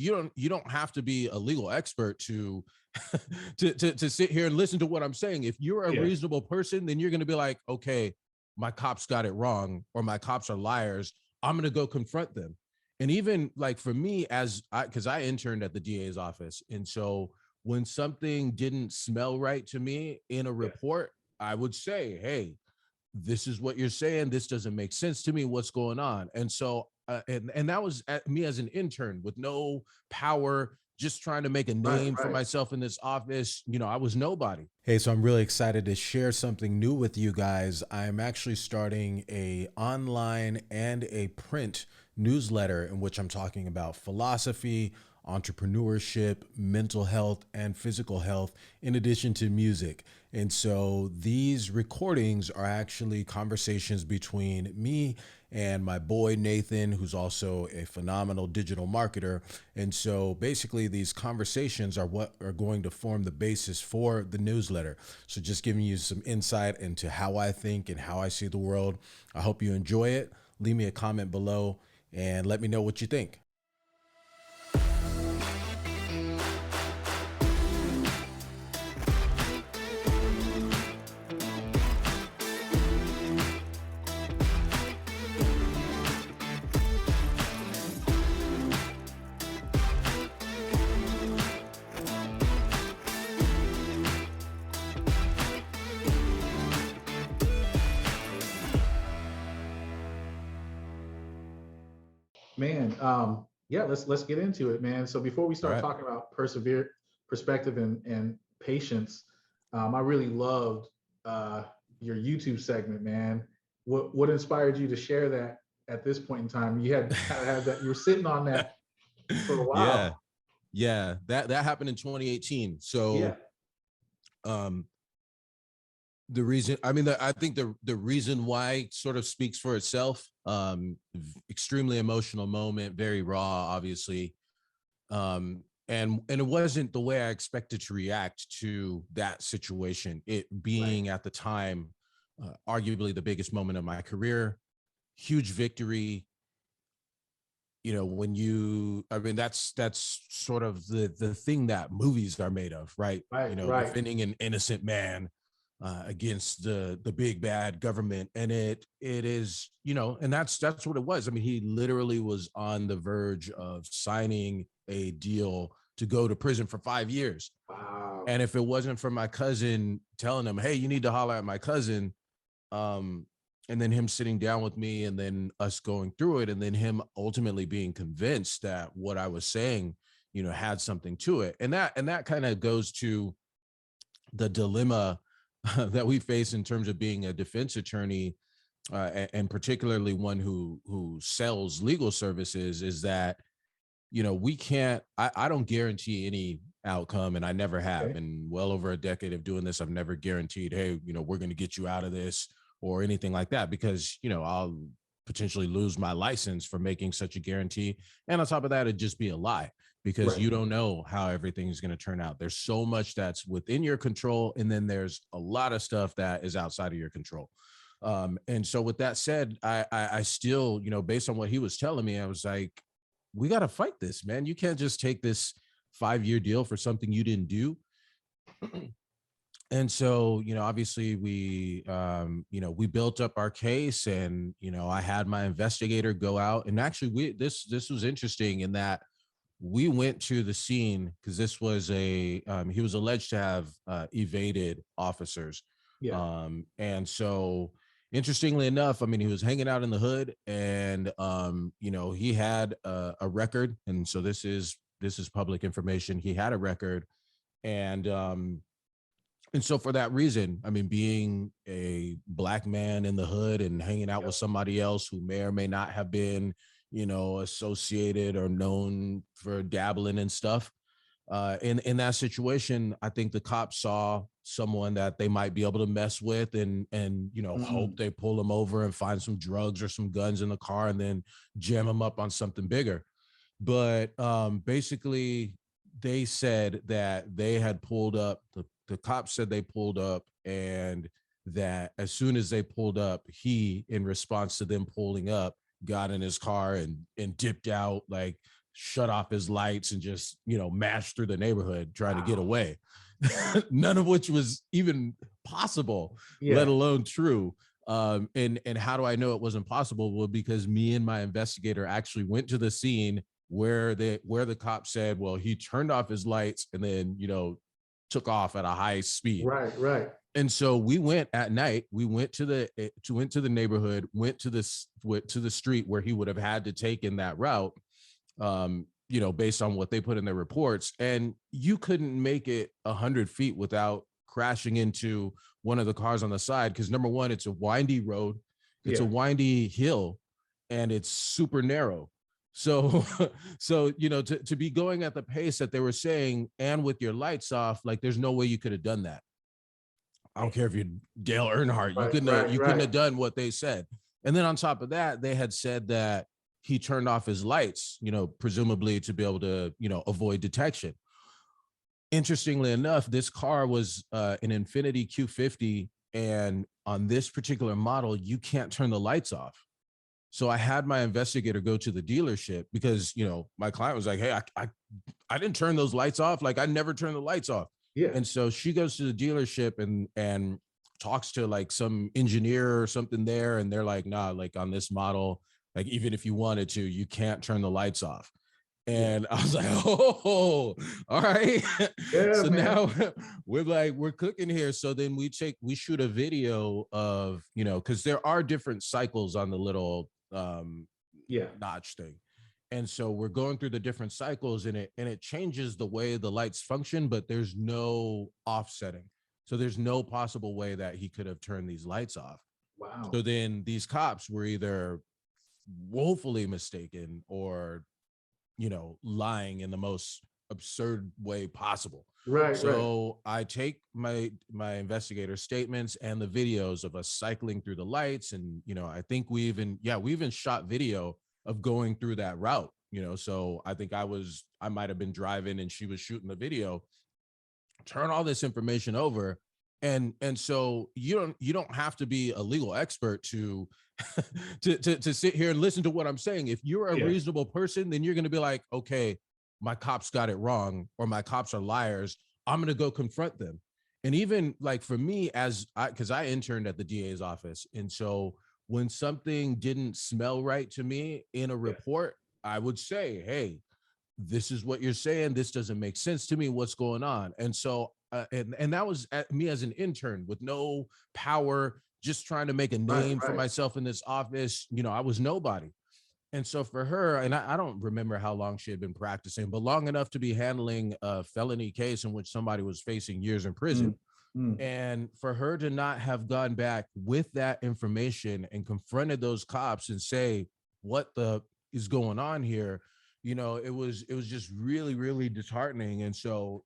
you don't have to be a legal expert to to sit here and listen to what I'm saying. If you're a reasonable person, then you're going to be like, okay, my cops got it wrong, or my cops are liars. I'm going to go confront them. And even like for me, because I interned at the DA's office, and so when something didn't smell right to me in a report, I would say, hey, this is what you're saying. This doesn't make sense to me. What's going on? And so, and that was me as an intern with no power, just trying to make a name for myself in this office. You know, I was nobody. Hey, so I'm really excited to share something new with you guys. I'm actually starting a online and a print newsletter in which I'm talking about philosophy, entrepreneurship, mental health, and physical health, in addition to music. And so these recordings are actually conversations between me and my boy Nathan, who's also a phenomenal digital marketer. And so basically these conversations are what are going to form the basis for the newsletter. So just giving you some insight into how I think and how I see the world. I hope you enjoy it. Leave me a comment below and let me know what you think. Man, yeah, let's get into it, man. So before we start talking about perspective and patience, I really loved your YouTube segment, man. What inspired you to share that at this point in time? You had kind of had that, you were sitting on that for a while. Yeah, that happened in 2018. So the reason, I mean, I think the reason why sort of speaks for itself. Extremely emotional moment, very raw, obviously. And it wasn't the way I expected to react to that situation. It being at the time, arguably the biggest moment of my career, huge victory. You know, when I mean, that's sort of the thing that movies are made of, right? You know, defending an innocent man against the big bad government. And it is, you know, and that's what it was. I mean, he literally was on the verge of signing a deal to go to prison for 5 years. Wow. And if it wasn't for my cousin telling him, hey, you need to holler at my cousin, and then him sitting down with me and then us going through it, and then him ultimately being convinced that what I was saying, you know, had something to it. And that kind of goes to the dilemma that we face in terms of being a defense attorney, and particularly one who sells legal services, is that, you know, I don't guarantee any outcome, and I never have. In well over a decade of doing this, I've never guaranteed, hey, you know, we're going to get you out of this or anything like that, because, you know, I'll potentially lose my license for making such a guarantee. And on top of that, it'd just be a lie, because you don't know how everything is going to turn out. There's so much that's within your control, and then there's a lot of stuff that is outside of your control. And so with that said, I still, you know, based on what he was telling me, I was like, we got to fight this, man. You can't just take this 5-year deal for something you didn't do. And so, you know, obviously we, you know, we built up our case, and, you know, I had my investigator go out, and actually this was interesting in that we went to the scene, because this was he was alleged to have evaded officers. And so interestingly enough, I mean, he was hanging out in the hood, and, you know, he had a record. And so this is public information. He had a record. And so for that reason, I mean, being a Black man in the hood and hanging out with somebody else who may or may not have been, you know, associated or known for dabbling in stuff, in that situation, I think the cops saw someone that they might be able to mess with, and you know, hope they pull them over and find some drugs or some guns in the car, and then jam them up on something bigger. But basically, they said that they had pulled up. The cops said they pulled up, and that as soon as they pulled up, he, in response to them pulling up, got in his car and dipped out, like shut off his lights and just, mash through the neighborhood trying to get away. None of which was even possible, let alone true. And how do I know it wasn't possible? Well, because me and my investigator actually went to the scene where the cop said, well, he turned off his lights and then, took off at a high speed. Right. And so we went at night. We went to the neighborhood, went to the street where he would have had to take in that route, based on what they put in their reports. And you couldn't make it 100 feet without crashing into one of the cars on the side. Because number one, it's a windy road, it's a windy hill, and it's super narrow. So, to be going at the pace that they were saying, and with your lights off, like there's no way you could have done that. I don't care if you're Dale Earnhardt, you couldn't have done what they said. And then on top of that, they had said that he turned off his lights, presumably to be able to, avoid detection. Interestingly enough, this car was an Infiniti Q50, and on this particular model, you can't turn the lights off. So I had my investigator go to the dealership because, my client was like, hey, I didn't turn those lights off. Like I never turned the lights off. Yeah. And so she goes to the dealership and talks to like some engineer or something there. And they're like, nah, like on this model, like even if you wanted to, you can't turn the lights off. And I was like, oh, all right. Yeah, so man. Now we're cooking here. So then we shoot a video of, because there are different cycles on the little notch thing. And so we're going through the different cycles and it changes the way the lights function, but there's no offsetting. So there's no possible way that he could have turned these lights off. Wow. So then these cops were either woefully mistaken or, lying in the most absurd way possible. Right. So I take my investigator statements and the videos of us cycling through the lights. And, I think we even shot video of going through that route, so I think I might've been driving and she was shooting the video, turn all this information over. And so you don't have to be a legal expert to to sit here and listen to what I'm saying. If you're a reasonable person, then you're going to be like, okay, my cops got it wrong, or my cops are liars. I'm going to go confront them. And even like for me, because I interned at the DA's office. And so when something didn't smell right to me in a report, I would say, hey, this is what you're saying. This doesn't make sense to me. What's going on? And so, and that was me as an intern with no power, just trying to make a name for myself in this office. I was nobody. And so for her, and I don't remember how long she had been practicing, but long enough to be handling a felony case in which somebody was facing years in prison. And for her to not have gone back with that information and confronted those cops and say, what the is going on here, it was just really, really disheartening. And so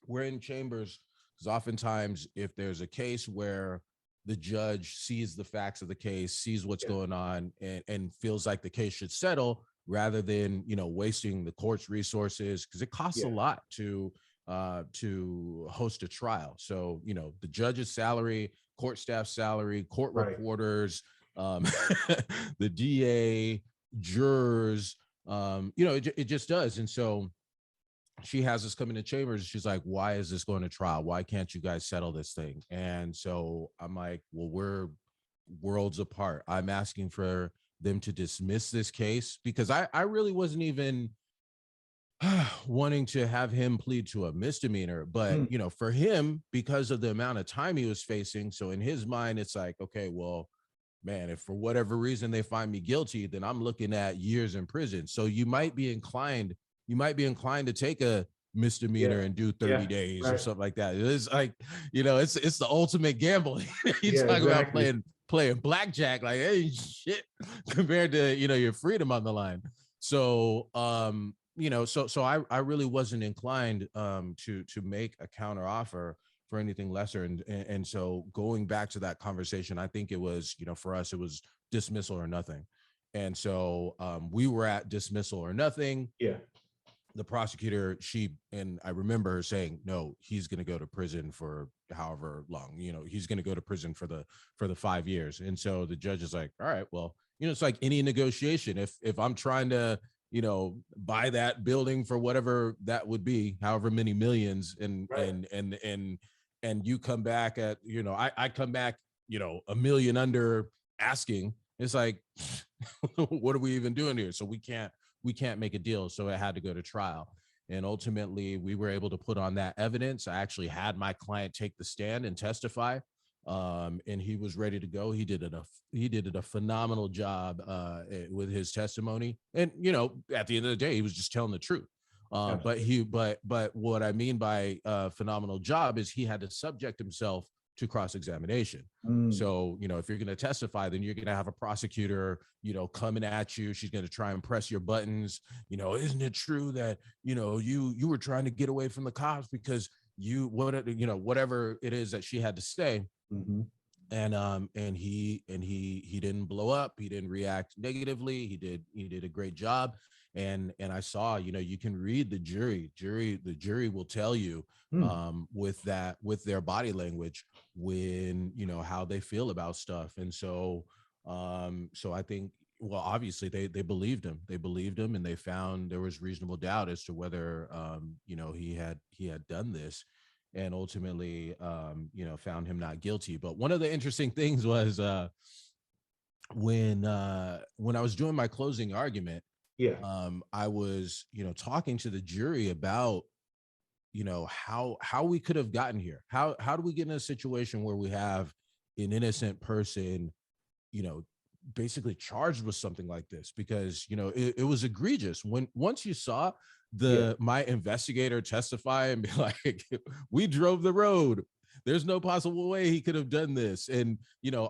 we're in chambers because oftentimes if there's a case where the judge sees the facts of the case, sees what's going on, and feels like the case should settle rather than, wasting the court's resources, because it costs a lot to host a trial. So, the judge's salary, court staff salary, court reporters, the DA, jurors, it just does. And so she has us come into chambers. She's like, why is this going to trial? Why can't you guys settle this thing? And so I'm like, well, we're worlds apart. I'm asking for them to dismiss this case because I really wasn't even wanting to have him plead to a misdemeanor, but for him, because of the amount of time he was facing, so in his mind it's like, okay, well, man, if for whatever reason they find me guilty, then I'm looking at years in prison. So you might be inclined to take a misdemeanor and do 30 days or something like that. It's like, it's the ultimate gamble. You talk about playing blackjack, like, hey, shit, compared to, your freedom on the line. So, so I really wasn't inclined to make a counter offer for anything lesser. And so going back to that conversation, I think it was, for us, it was dismissal or nothing. And so we were at dismissal or nothing. Yeah. The prosecutor, I remember her saying, no, he's going to go to prison for however long, he's going to go to prison for the 5 years. And so the judge is like, all right, well, it's like any negotiation. If I'm trying to buy that building for whatever that would be, however many millions, Right. and you come back at, I come back, a million under asking. It's like, what are we even doing here? So we can't make a deal. So it had to go to trial. And ultimately, we were able to put on that evidence. I actually had my client take the stand and testify, and he was ready to go. He did a phenomenal job with his testimony. And at the end of the day, he was just telling the truth. But what I mean by phenomenal job is he had to subject himself to cross-examination. So, if you're going to testify, then you're going to have a prosecutor, coming at you. She's going to try and press your buttons. Isn't it true that, you were trying to get away from the cops because whatever it is that she had to say. Mm-hmm. And he didn't blow up. He didn't react negatively. He did a great job. And I saw, you can read the jury. The jury will tell you with their body language when, how they feel about stuff. And so I think, well, obviously they believed him. They believed him, and they found there was reasonable doubt as to whether he had done this, and ultimately found him not guilty. But one of the interesting things was when I was doing my closing argument, I was talking to the jury about how we could have gotten here. How do we get in a situation where we have an innocent person basically charged with something like this? Because it was egregious. Once you saw my investigator testify and be like, we drove the road, there's no possible way he could have done this. And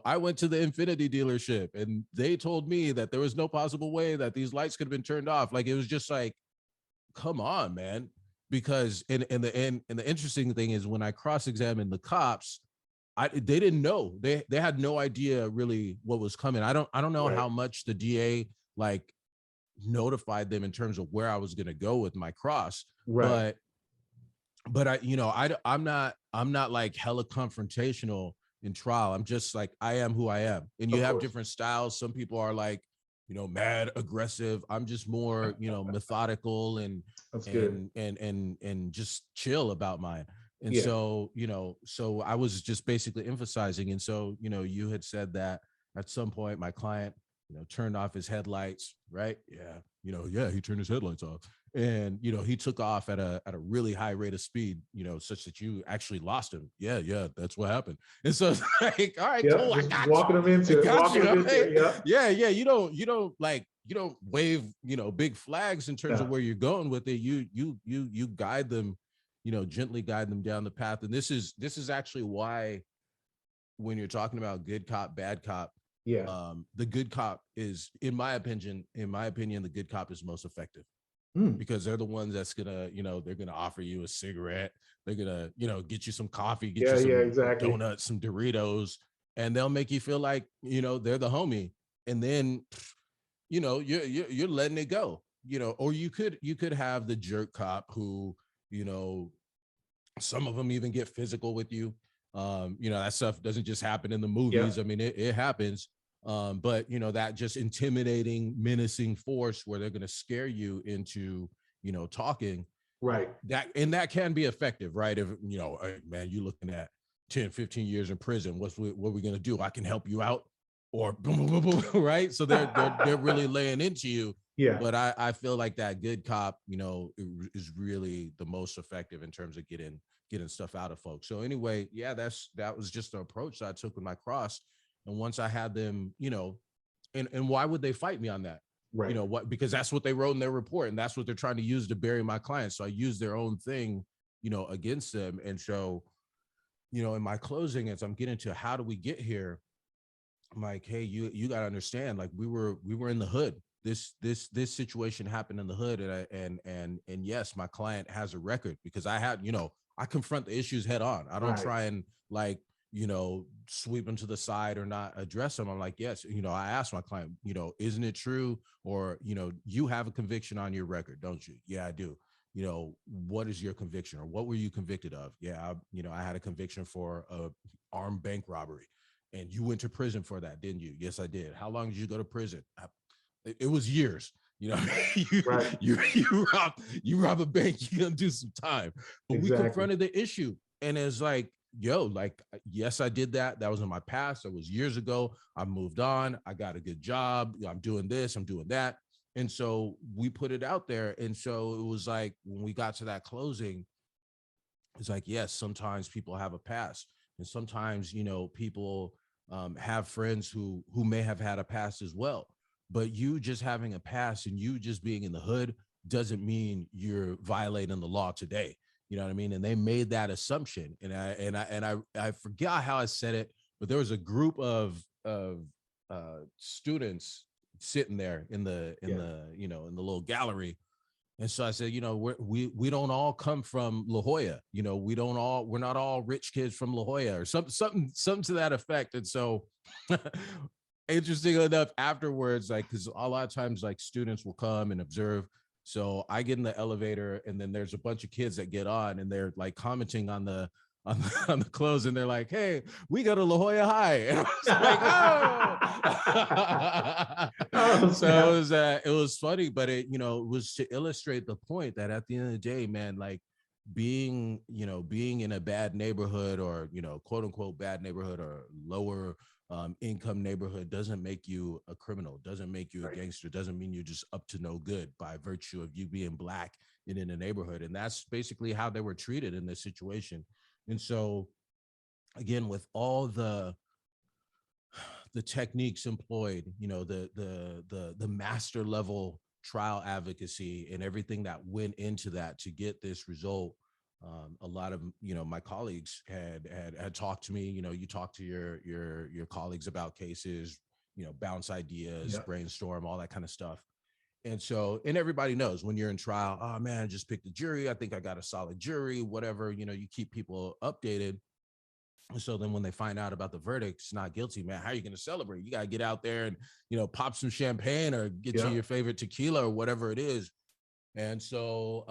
I went to the Infinity dealership and they told me that there was no possible way that these lights could have been turned off. Like, it was just like, come on, man. Because and the interesting thing is, when I cross-examined the cops, they didn't know. They had no idea really what was coming. I don't know how much the DA like notified them in terms of where I was going to go with my cross. But I'm not like hella confrontational in trial. I'm just like, I am who I am. And you have different styles. Some people are like, mad, aggressive. I'm just more, methodical and just chill about mine. And so, so I was just basically emphasizing. And so, you had said that at some point my client, turned off his headlights, right? Yeah. He turned his headlights off, and, he took off at a really high rate of speed, such that you actually lost him. Yeah. That's what happened. And so it's like, all right, cool. I got walking him into it. Yeah. You don't wave, big flags in terms of where you're going with it. You guide them, gently guide them down the path. And this is actually why, when you're talking about good cop, bad cop, the good cop is, in my opinion, the good cop is most effective, because they're the ones that's gonna, they're gonna offer you a cigarette. They're gonna, get you some coffee, get you some donuts, some Doritos, and they'll make you feel like, they're the homie. And then, you're letting it go, or you could have the jerk cop who, some of them even get physical with you. That stuff doesn't just happen in the movies. I mean, it happens. But that just intimidating, menacing force where they're going to scare you into, talking. Right. That can be effective, right? If, hey, man, you're looking at 10, 15 years in prison. What are we going to do? I can help you out, or boom, boom, boom, boom, right? So they're really laying into you. Yeah. But I feel like that good cop, is really the most effective in terms of getting stuff out of folks. So anyway, yeah, that was just the approach that I took with my cross. And once I had them, and why would they fight me on that? Right. Because that's what they wrote in their report, and that's what they're trying to use to bury my clients. So I used their own thing, against them. And so, in my closing, as I'm getting to how do we get here, I'm like, hey, you got to understand, like, we were in the hood. This situation happened in the hood, and yes, my client has a record, because I had, I confront the issues head on. I don't try and like, sweep them to the side or not address them. I'm like, yes, I asked my client, isn't it true? Or, you have a conviction on your record, don't you? Yeah, I do. What is your conviction, or what were you convicted of? Yeah, I had a conviction for a armed bank robbery. And you went to prison for that, didn't you? Yes, I did. How long did you go to prison? It was years. You know, you, Right. you rob a bank, you're gonna do some time. But we Exactly. confronted the issue, and it's like, yo, like, yes, I did that. That was in my past. That was years ago. I moved on. I got a good job. I'm doing this. I'm doing that. And so we put it out there. And so it was like when we got to that closing, it's like, yes, sometimes people have a past, and sometimes, you know, people have friends who may have had a past as well. But you just having a past and you just being in the hood doesn't mean you're violating the law today. You know what I mean? And they made that assumption, and I forgot how I said it, but there was a group of students sitting there in the you know, in the little gallery. And so I said, you know, we don't all come from La Jolla. You know, we're not all rich kids from La Jolla, or something to that effect. And so interesting enough, afterwards, like, because a lot of times like students will come and observe. So I get in the elevator, and then there's a bunch of kids that get on, and they're like commenting on the on the clothes, and they're like, "Hey, we go to La Jolla High," and I was like, "Oh." Oh, So it was funny, but it, you know, it was to illustrate the point that at the end of the day, man, like, being, you know, being in a bad neighborhood, or, you know, quote unquote bad neighborhood, or lower income neighborhood, doesn't make you a criminal, doesn't make you a gangster, doesn't mean you're just up to no good by virtue of you being black and in a neighborhood. And that's basically how they were treated in this situation. And so, again, with all the techniques employed, you know, the master level trial advocacy and everything that went into that to get this result. A lot of, you know, my colleagues had talked to me. You know, you talk to your colleagues about cases, you know, bounce ideas, brainstorm, all that kind of stuff. And so, and everybody knows when you're in trial, oh man, I just picked a jury, I think I got a solid jury, whatever. You know, you keep people updated. And so then when they find out about the verdict, it's not guilty, man, how are you going to celebrate? You got to get out there and, you know, pop some champagne, or get you your favorite tequila, or whatever it is. And so,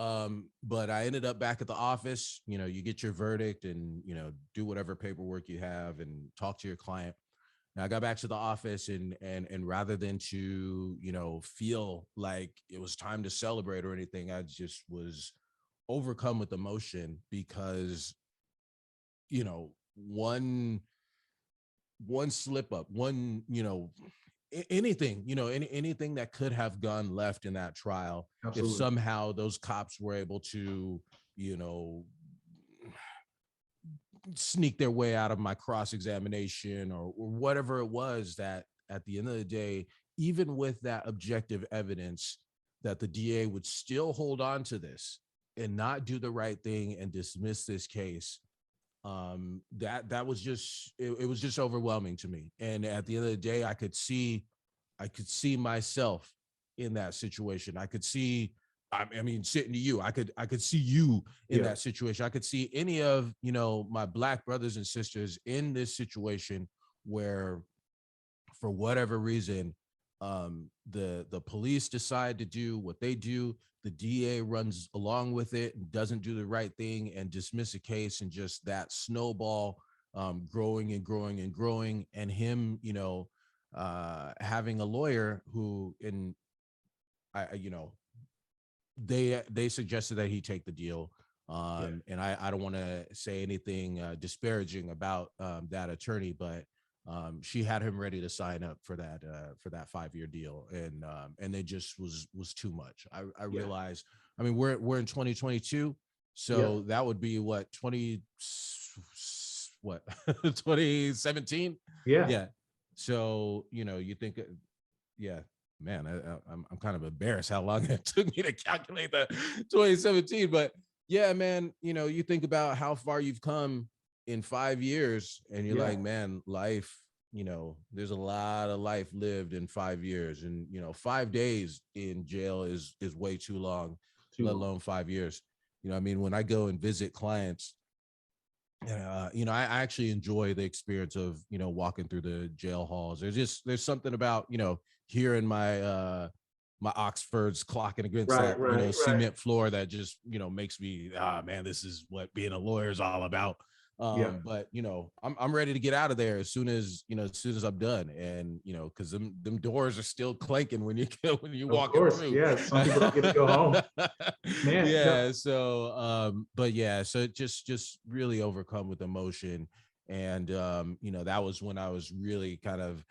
but I ended up back at the office. You know, you get your verdict, and, you know, do whatever paperwork you have and talk to your client. And I got back to the office, and rather than to, you know, feel like it was time to celebrate or anything, I just was overcome with emotion, because, you know, one slip up, one, you know, anything, you know, anything that could have gone left in that trial. If somehow those cops were able to, you know, sneak their way out of my cross-examination, or whatever it was, that at the end of the day, even with that objective evidence, that the DA would still hold on to this and not do the right thing and dismiss this case. That was just, it was just overwhelming to me. And at the end of the day, I could see myself in that situation. I could see, I mean, sitting to you, I could see you in that situation. I could see any of, you know, my black brothers and sisters in this situation, where for whatever reason, the police decide to do what they do, the DA runs along with it and doesn't do the right thing and dismiss a case, and just that snowball growing and growing and growing. And him, you know, having a lawyer who, in you know, they suggested that he take the deal. And I don't want to say anything disparaging about that attorney, but she had him ready to sign up for that 5-year deal, and it just was too much. I realized, I mean, we're in 2022, so that would be what, 2017. Yeah. So, you know, you think, man, I'm kind of embarrassed how long it took me to calculate the 2017, but yeah, man, you know, you think about how far you've come in 5 years, and you're like, man, life, you know, there's a lot of life lived in 5 years, and, you know, 5 days in jail is way too long, let alone 5 years. You know, I mean, when I go and visit clients, you know, I actually enjoy the experience of, you know, walking through the jail halls. There's something about, you know, hearing my my Oxfords clocking against that, you know, cement floor, that just, you know, makes me, man, this is what being a lawyer is all about. Yeah. But I'm ready to get out of there as soon as I'm done. And because them doors are still clanking when you Of walking course. through. Yeah. Some people don't get to go home. Man, no, Yeah. So but yeah, so just really overcome with emotion. And that was when I was really kind of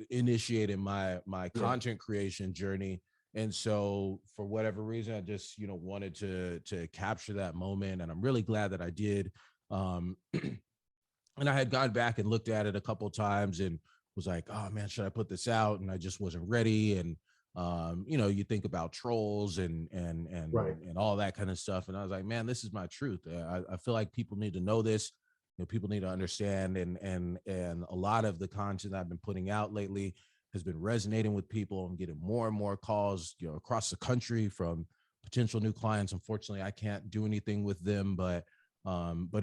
initiating my yeah. content creation journey. And so for whatever reason, I just wanted to capture that moment, and I'm really glad that I did. um and I had gone back and looked at it a couple times and was like, oh man, should I put this out? And I just wasn't ready. And you think about trolls Right. and all that kind of stuff. And I was like, man, this is my truth. I feel like people need to know this. People need to understand. And a lot of the content I've been putting out lately has been resonating with people. I'm getting more and more calls, across the country from potential new clients. Unfortunately, I can't do anything with them, but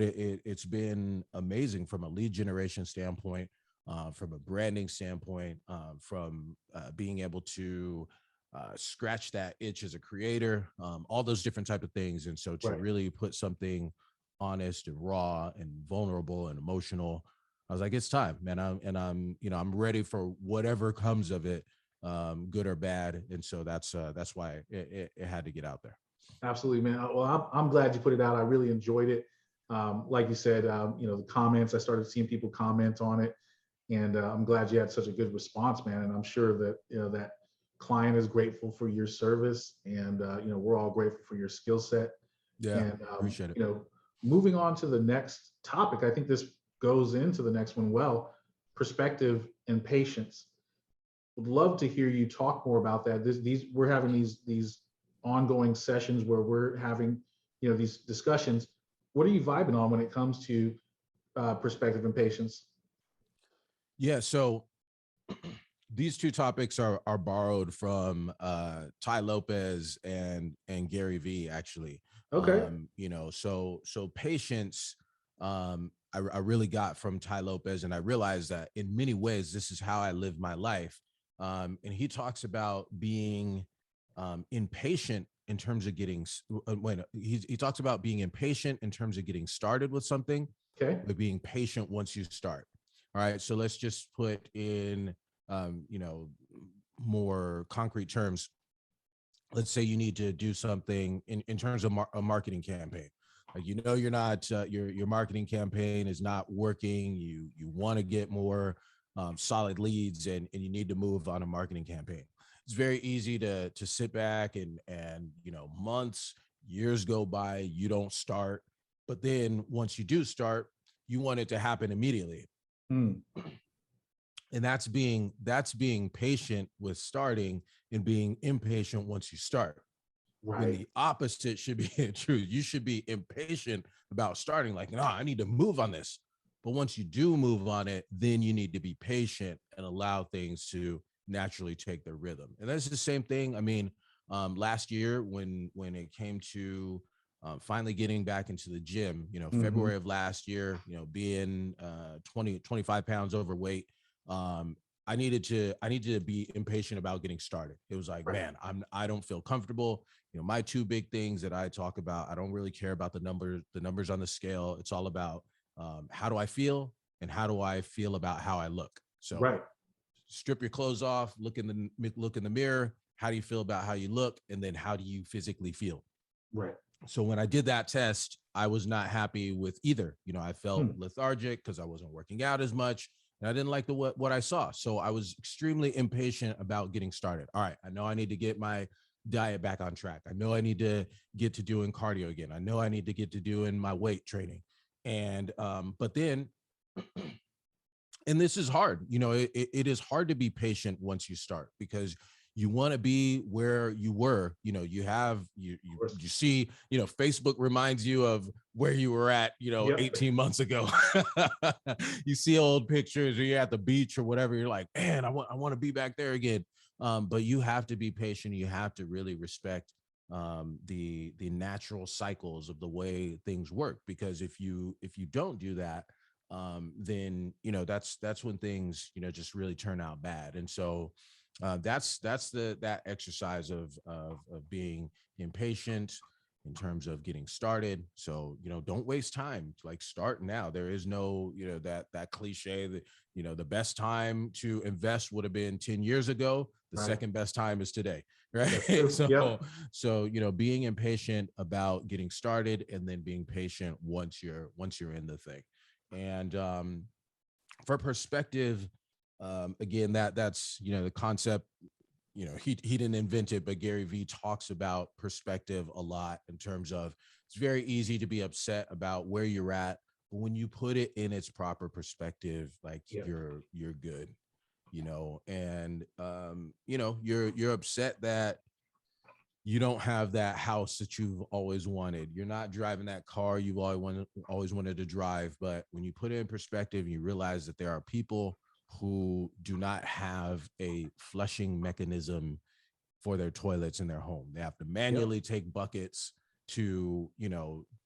it's been amazing from a lead generation standpoint, from a branding standpoint, from being able to scratch that itch as a creator, all those different type of things. And so to Right. really put something honest and raw and vulnerable and emotional, I was like, it's time, man. I'm ready for whatever comes of it, good or bad. And so that's why it had to get out there. Absolutely, man. Well, I'm glad you put it out. I really enjoyed it. Like you said, the comments, I started seeing people comment on it, and I'm glad you had such a good response, man. And I'm sure that, that client is grateful for your service, and, we're all grateful for your skill set. Yeah, And, appreciate it. moving on to the next topic, I think this goes into the next one well, perspective and patience. Would love to hear you talk more about that. We're having these ongoing sessions where we're having, these discussions. What are you vibing on when it comes to perspective and patience? Yeah, so these two topics are borrowed from Ty Lopez and Gary Vee, actually. Okay. So patience, I really got from Ty Lopez, and I realized that in many ways this is how I live my life. And he talks about being impatient in terms of getting he talks about being impatient in terms of getting started with something, Okay. but being patient once you start. All right, so let's just put in um, you know, more concrete terms. Let's say you need to do something in terms of a marketing campaign. Like, you're not your marketing campaign is not working. You want to get more solid leads, and you need to move on a marketing campaign. It's very easy to sit back and months, years go by, you don't start. But then once you do start, you want it to happen immediately. Hmm. And that's being patient with starting and being impatient once you start, when Right. the opposite should be true. You should be impatient about starting, like, no, I need to move on this. But once you do move on it, then you need to be patient and allow things to naturally take their rhythm. And that's the same thing. I mean, last year when it came to finally getting back into the gym, Mm-hmm. February of last year, being 25 pounds overweight, um, I needed to be impatient about getting started. It was like, Right. man, I don't feel comfortable. My two big things that I talk about, I don't really care about the numbers on the scale. It's all about how do I feel and how do I feel about how I look. So Right. strip your clothes off, look in the mirror. How do you feel about how you look? And then how do you physically feel? Right. So when I did that test, I was not happy with either. I felt Hmm. lethargic because I wasn't working out as much, and I didn't like what I saw. So I was extremely impatient about getting started. All right, I know I need to get my diet back on track. I know I need to get to doing cardio again. I know I need to get to doing my weight training. And but then and this is hard. It is hard to be patient once you start, because you want to be where you were. You have Of course. you see, Facebook reminds you of where you were at, Yep. 18 months ago. You see old pictures, or you're at the beach or whatever, you're like, man, I want to be back there again. But you have to be patient. You have to really respect the natural cycles of the way things work, because if you don't do that, then that's when things just really turn out bad. And so that's that exercise of being impatient, in terms of getting started. So, don't waste time. Like, start now. There is no, that cliche that, the best time to invest would have been 10 years ago. The Right. second best time is today. Right. Yep. So, being impatient about getting started, and then being patient once you're in the thing. And for perspective, again, that's, the concept, he didn't invent it, but Gary Vee talks about perspective a lot, in terms of, it's very easy to be upset about where you're at, but when you put it in its proper perspective, like, Yep. you're good, and you're upset that you don't have that house that you've always wanted. You're not driving that car you've always wanted to drive. But when you put it in perspective, you realize that there are people who do not have a flushing mechanism for their toilets in their home. They have to manually take buckets to,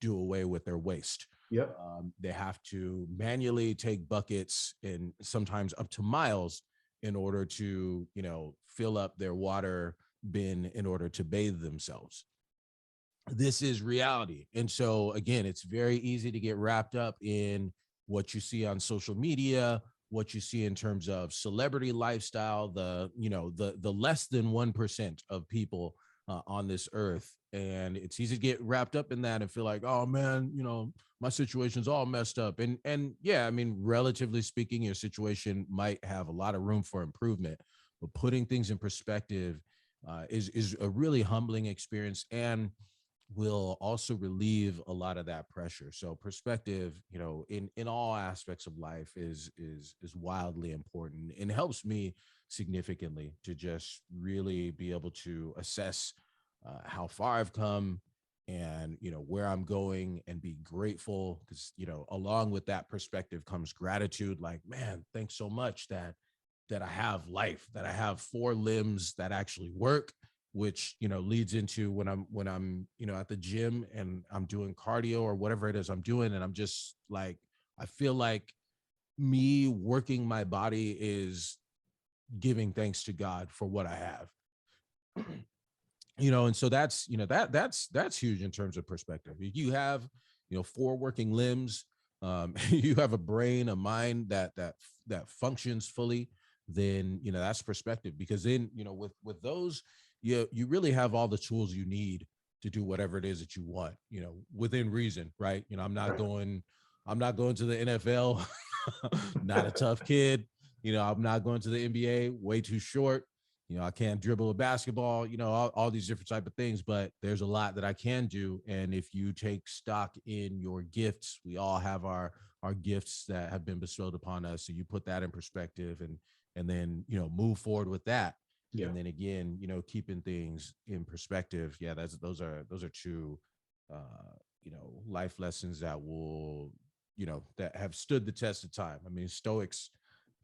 do away with their waste. Yep. They have to manually take buckets, and sometimes up to miles, in order to, fill up their water bin in order to bathe themselves. This is reality. And so, again, it's very easy to get wrapped up in what you see on social media, what you see in terms of celebrity lifestyle, the less than 1% of people on this earth. And it's easy to get wrapped up in that and feel like, oh man, my situation's all messed up. And yeah, I mean, relatively speaking, your situation might have a lot of room for improvement, but putting things in perspective is a really humbling experience, and will also relieve a lot of that pressure. So perspective, in all aspects of life is wildly important, and helps me significantly to just really be able to assess how far I've come, and where I'm going, and be grateful, because along with that perspective comes gratitude. Like, man, thanks so much that I have life, that I have 4 limbs that actually work, which, leads into when I'm, at the gym and I'm doing cardio or whatever it is I'm doing. And I'm just like, I feel like me working my body is giving thanks to God for what I have. And so that's, that's huge in terms of perspective. If you have, 4 working limbs, you have a brain, a mind that functions fully, then, that's perspective. Because then, with those, you really have all the tools you need to do whatever it is that you want, within reason, right? I'm not going to the NFL, not a tough kid. I'm not going to the NBA, way too short. I can't dribble a basketball, all these different type of things, but there's a lot that I can do. And if you take stock in your gifts, we all have our gifts that have been bestowed upon us. So you put that in perspective, and then, move forward with that. Yeah. And then again, keeping things in perspective. Yeah, those are 2, life lessons that will, that have stood the test of time. I mean, Stoics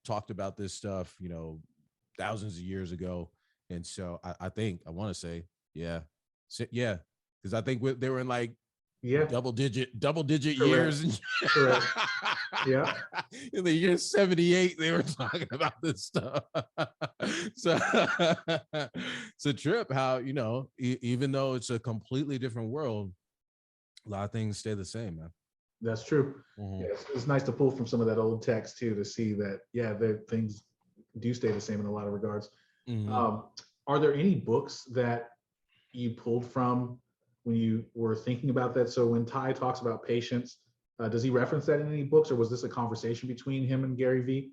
talked about this stuff, thousands of years ago. And so I think I want to say, yeah, because I think they were in like double digit Correct. years. Correct. Yeah. In the year 78, they were talking about this stuff. So it's a trip how, even though it's a completely different world, a lot of things stay the same, man. That's true. Mm-hmm. Yeah, it's nice to pull from some of that old text too, to see that, things do stay the same in a lot of regards. Mm-hmm. Are there any books that you pulled from when you were thinking about that? So when Ty talks about patience, does he reference that in any books, or was this a conversation between him and Gary Vee?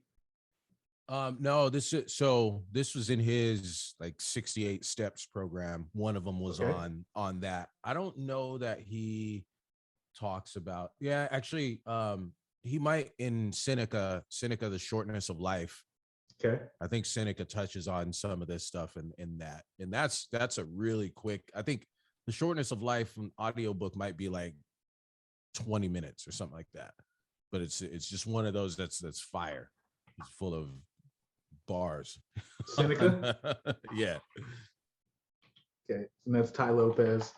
No, this was in his like 68 steps program. One of them was on that. I don't know that he talks about, actually, he might in Seneca, the shortness of life. Okay. I think Seneca touches on some of this stuff in that. And that's a really quick, I think the shortness of life audiobook might be like 20 minutes or something like that. But it's just one of those that's fire. It's full of bars. Seneca? Yeah. Okay. And that's Ty Lopez.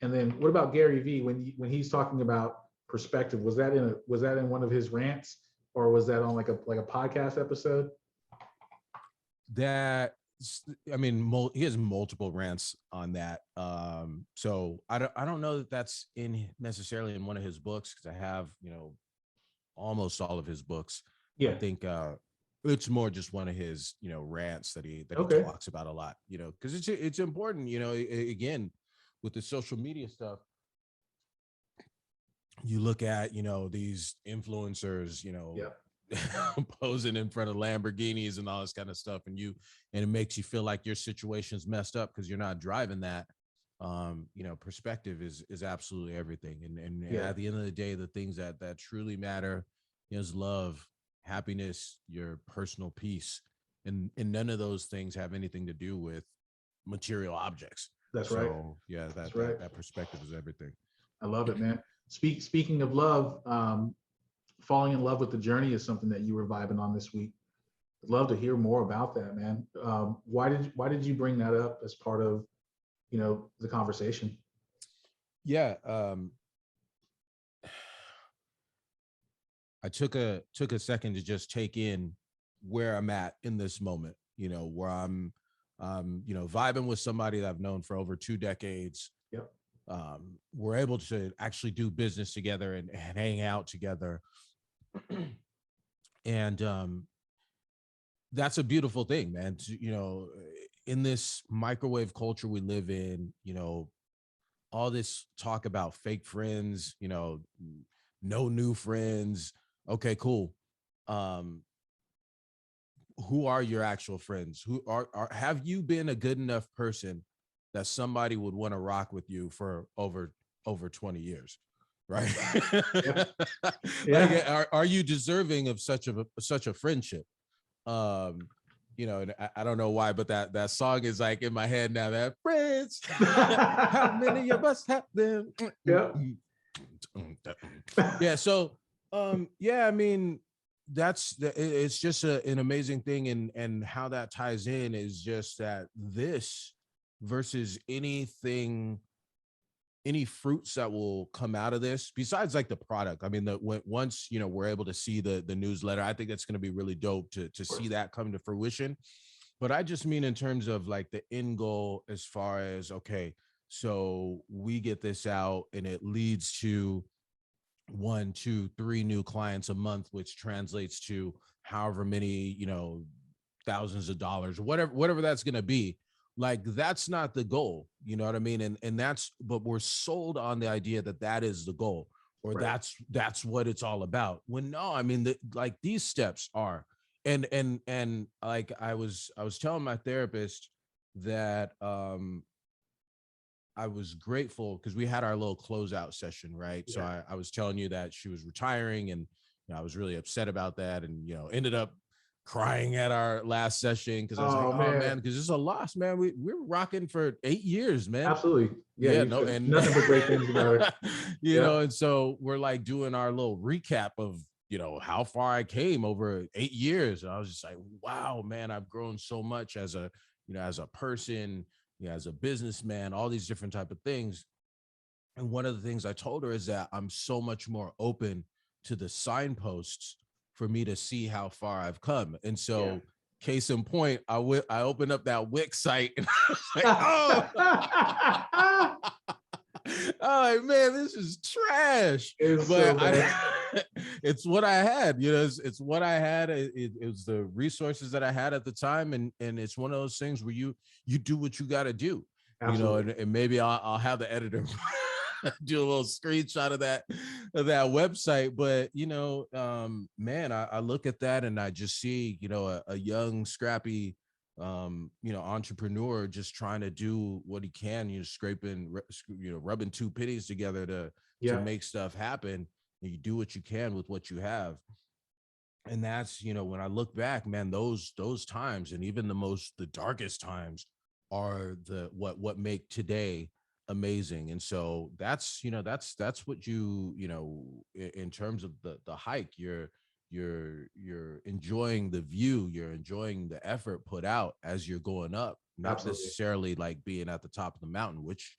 And then what about Gary Vee when he's talking about perspective? Was that in one of his rants, or was that on like a podcast episode? That I mean, he has multiple rants on that. So I don't know that that's in necessarily in one of his books, because I have, almost all of his books. I Yeah. think it's more just one of his, rants that he Okay. talks about a lot, because it's important, again, with the social media stuff. You look at, these influencers, Yeah. posing in front of Lamborghinis and all this kind of stuff, and it makes you feel like your situation's messed up because you're not driving that. Perspective is absolutely everything. And Yeah. at the end of the day, the things that truly matter is love, happiness, your personal peace. And none of those things have anything to do with material objects. That's right. So yeah, That's right. that perspective is everything. I love it, man. Speaking of love, falling in love with the journey is something that you were vibing on this week. I'd love to hear more about that, man. Why did you bring that up as part of, the conversation? Yeah. I took a second to just take in where I'm at in this moment, where I'm vibing with somebody that I've known for over 2 decades. Yep. We're able to actually do business together and hang out together. And that's a beautiful thing, man. In this microwave culture we live in, all this talk about fake friends, no new friends. Okay, cool. Who are your actual friends? Who are have you been a good enough person that somebody would want to rock with you for over 20 years? Right. Yeah. Like, are you deserving of such a friendship? And I don't know why, but that song is like in my head now. That friends, how many of us have them? Yeah. Yeah. So, yeah, I mean, it's just an amazing thing, and how that ties in is just that this versus anything, any fruits that will come out of this besides like the product. I mean, once we're able to see the newsletter, I think that's going to be really dope to see that come to fruition. But I just mean in terms of like the end goal, as far as, okay, so we get this out and it leads to 1, 2, 3 new clients a month, which translates to however many, thousands of dollars, whatever that's going to be. Like, that's not the goal, you know what I mean? And but we're sold on the idea that is the goal, or Right. that's what it's all about. When no, I mean, like, these steps are, and like I was telling my therapist that I was grateful because we had our little closeout session, right? Yeah. So I was telling you that she was retiring, and I was really upset about that, and ended up crying at our last session because I was like, oh man, because it's a loss, man. We're rocking for 8 years, man. Absolutely. Yeah. Yeah, no, and nothing but great things about it. and so we're like doing our little recap of how far I came over 8 years. And I was just like, wow, man, I've grown so much as a as a person, as a businessman, all these different type of things. And one of the things I told her is that I'm so much more open to the signposts for me to see how far I've come. And so, case in point, I opened up that Wix site and I was like, oh, oh man, this is trash. It's what I had, it's what I had. It was the resources that I had at the time. And it's one of those things where you do what you got to do. Absolutely. And maybe I'll have the editor do a little screenshot of that website. But man, I look at that and I just see a young scrappy entrepreneur just trying to do what he can, scraping, rubbing 2 pennies together to make stuff happen. And you do what you can with what you have. And that's, when I look back, man, those times, and even the darkest times, are what make today amazing. And so that's what in terms of the hike, you're enjoying the view, you're enjoying the effort put out as you're going up, not necessarily like being at the top of the mountain, which